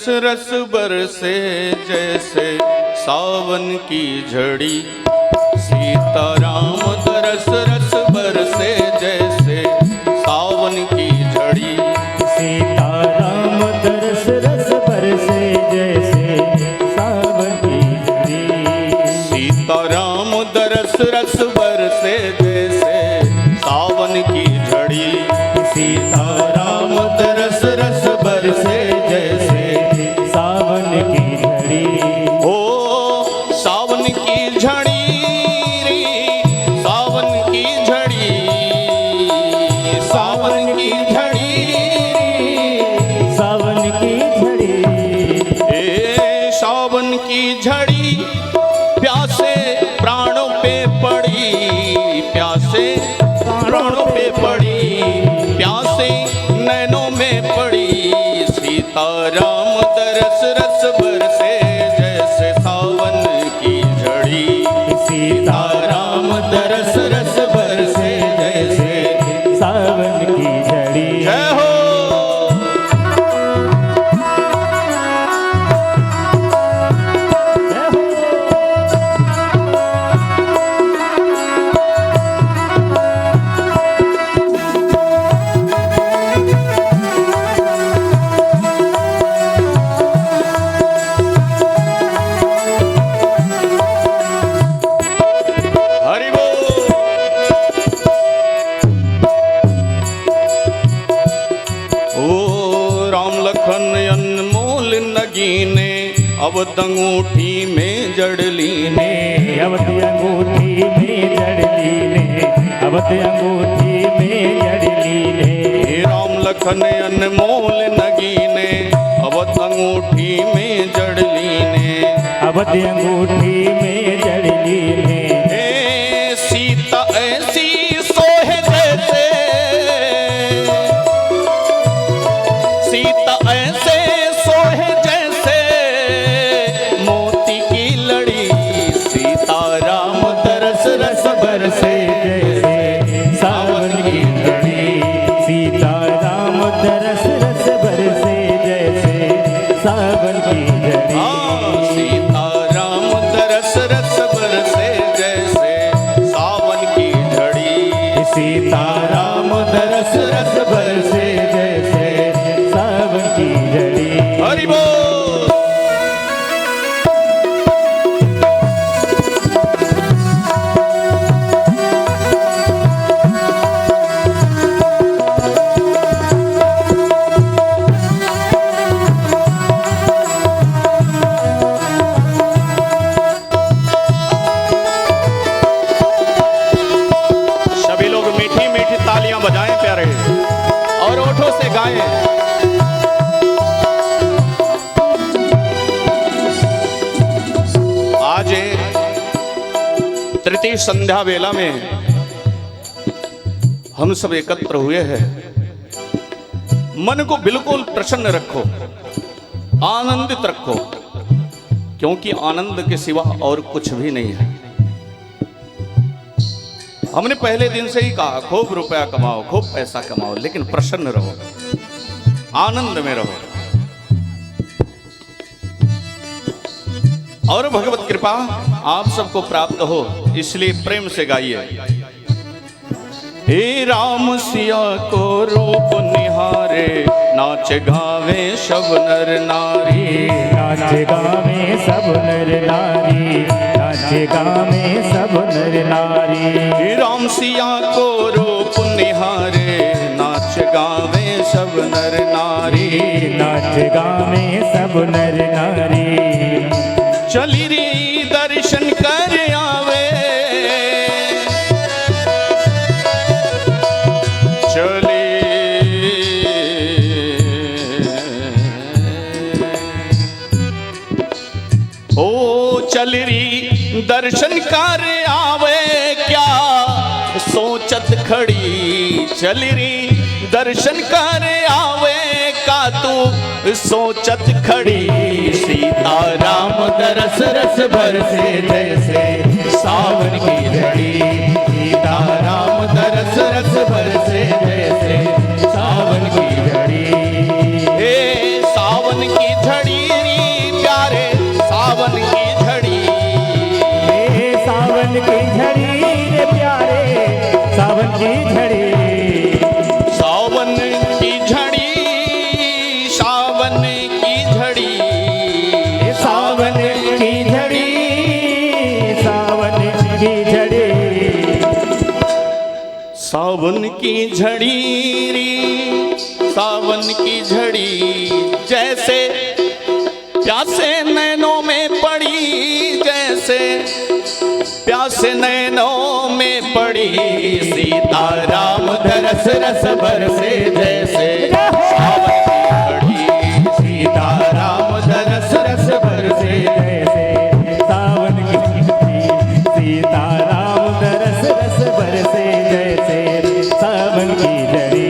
रस बरसे जैसे सावन की झड़ी। सीताराम दरस रस बरसे जैसे सावन की झड़ी। सीताराम दरस रस बरसे जैसे सावन की झड़ी। सीताराम दरस रस बरसे जैसे सावन की झड़ी। सीताराम दरस रस बरसे जैसे सावन की झड़ी। ओ सावन की झड़ी, सावन की झड़ी, सावन की झड़ी, सावन की झड़ी। ए सावन की झड़ी प्यासे प्राणों पे पड़ी। प्यासे प्राणों पे पड़ी, प्यासे नैनों में पड़ी। सीताराम दरस रस बरसे जैसे सावन की झड़ी। सीताराम दरस रस बरसे जैसे सावन की झड़ी। जय हो। हरि बोल। ओ राम लखन अनमोल नगीने अवध अंगूठी में जड़ लीने। अवध अंगूठी में जड़ लीने। अवध अंगूठी में जड़ लीने। राम लखन अनमोल नगीने अवध अंगूठी में जड़ लीने। अवध अंगूठी में जड़ लीने। हे सीता ऐसी सोहे जैसे, सीता ऐसे सोहे जैसे मोती की लड़ी। सीताराम दरस रस बरसे जैसे सावन की झड़ी। सीताराम दरस रस बरसे जैसे सावन की झड़ी। सीताराम दरस रस बरसे जैसे सावन की झड़ी। सीताराम दरस रस बरसे जैसे सावन की झड़ी। हरि बोल। सभी लोग मीठी मीठी तालियां बजाएं प्यारे और ओठों से गाएं। आज तृतीय संध्या वेला में हम सब एकत्र हुए हैं। मन को बिल्कुल प्रसन्न रखो, आनंदित रखो, क्योंकि आनंद के सिवा और कुछ भी नहीं है। हमने पहले दिन से ही कहा खूब रुपया कमाओ, खूब पैसा कमाओ, लेकिन प्रसन्न रहो, आनंद में रहो। और भगवत कृपा आप सबको प्राप्त हो, इसलिए प्रेम से गाइए। हे राम सिया को रूप निहारे, नाच गावे सब नर नारी। नाच गावे सब नर नारी। नाच गावे सब नर नारी। हे राम सिया को रूप निहारे, नाच गावे सब नर नारी। नाच गावे सब नर नारी। चली री दर्शन कर आवे, चली ओ चल री दर्शन कर आवे, क्या सोचत खड़ी। चल री दर्शन कर आवे, का तू सोचत खड़ी। सीताराम दरस रस बरसे जैसे सावन की झड़ी। सीताराम दरस रस बरसे जैसे सावन की झड़ी। हे सावन की झड़ी सावन की झड़ी, सावन की झड़ी जैसे प्यासे नैनों में पड़ी, जैसे प्यासे नैनों में पड़ी। सीताराम दरस रस बरसे जैसे सावन की झड़ी, सीताराम दरस रस बरसे जैसे सावन की झड़ी, सीताराम दरस रस बरसे जैसे सावन की झड़ी।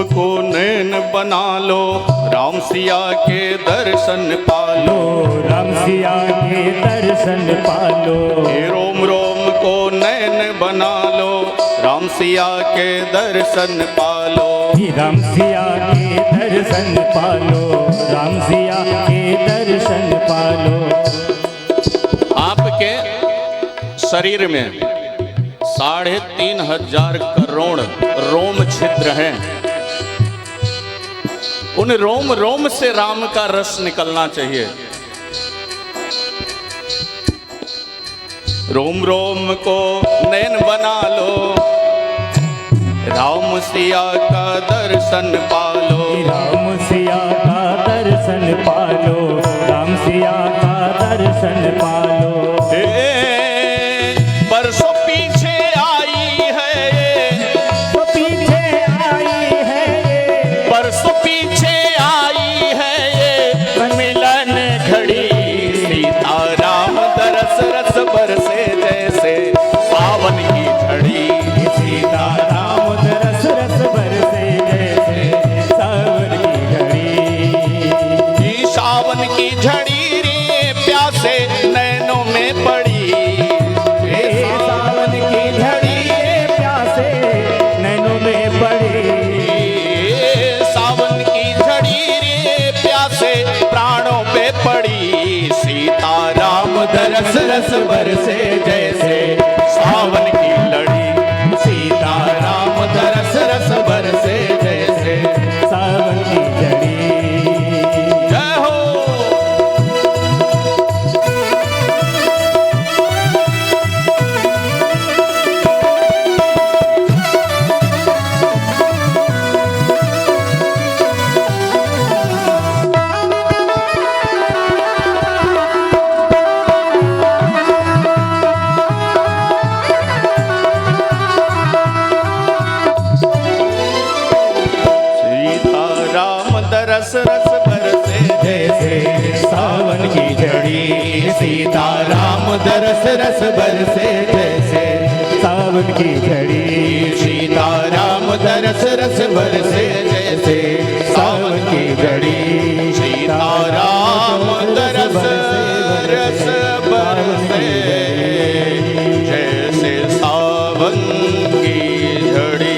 को नैन बना लो, राम सिया के दर्शन पालो, राम सिया के दर्शन पालो। रोम रोम को नैन बना लो, राम सिया के दर्शन पालो, राम सिया के दर्शन पालो, राम सिया के दर्शन पालो। आपके शरीर में 3,500 करोड़ रोम छिद्र हैं। उन रोम रोम से राम का रस निकलना चाहिए। रोम रोम को नैन बना लो, राम सिया का दर्शन पालो, राम सिया का दर्शन पालो, राम सिया का दर्शन पालो। बरसों पीछे आई है, तो पीछे आई है, बरसों पीछे आई है ये मिलन घड़ी। सीताराम दरस रस बरसे जैसे सावन की झड़ी, सीताराम दरस रस बरसे जैसे सावन की झड़ी। सावन की झड़ी रे प्यासे नैनों में पड़ी, सावन की झड़ी प्यासे नैनों में पड़ी। सावन की झड़ी रे प्यासे प्राणों पे पड़ी। सीताराम दरस रस बरसे जैसे सावन की लड़ी, सीताराम दरस रस बरसे जैसे सावन की झड़ी। जय हो। रस रस बरसे जैसे सावन की झड़ी। सीताराम दरस रस बरसे जैसे सावन की झड़ी। सीताराम दरस रस बरसे जैसे सावन की झड़ी। सीताराम दरस रस बरसे जैसे सावन की झड़ी।